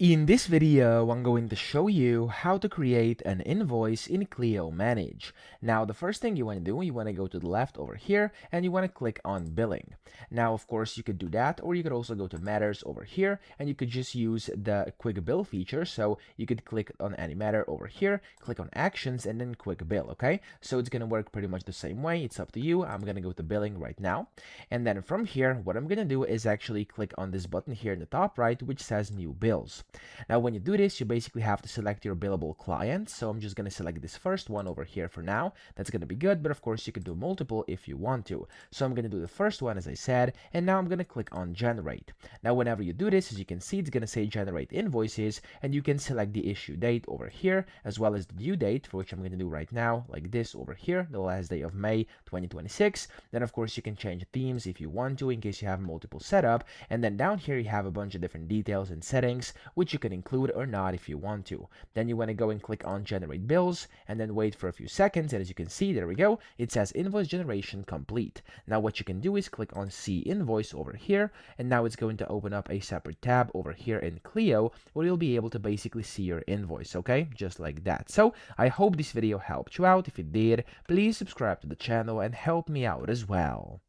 In this video, I'm going to show you how to create an invoice in Clio Manage. Now, the first thing you want to do, you want to go to the left over here and you want to click on billing. Now, of course, you could do that, or you could also go to matters over here and you could just use the quick bill feature. So you could click on any matter over here, click on actions, and then quick bill. Okay, so it's going to work pretty much the same way. It's up to you. I'm going to go to billing right now. And then from here, what I'm going to do is actually click on this button here in the top right, which says new bills. Now, when you do this, you basically have to select your billable client. So I'm just going to select this first one over here for now. That's going to be good, but of course you can do multiple if you want to. So I'm going to do the first one, as I said, and now I'm going to click on generate. Now, whenever you do this, as you can see, it's going to say generate invoices, and you can select the issue date over here, as well as the due date, for which I'm going to do right now, like this over here, the last day of May 2026. Then, of course, you can change themes if you want to, in case you have multiple setup. And then down here, you have a bunch of different details and settings, which you can include or not if you want to. Then you want to go and click on generate bills and then wait for a few seconds, and as you can see, there we go, it says invoice generation complete. Now what you can do is click on see invoice over here, and now it's going to open up a separate tab over here in Clio where you'll be able to basically see your invoice, okay, just like that. So I hope this video helped you out. If it did, please subscribe to the channel and help me out as well.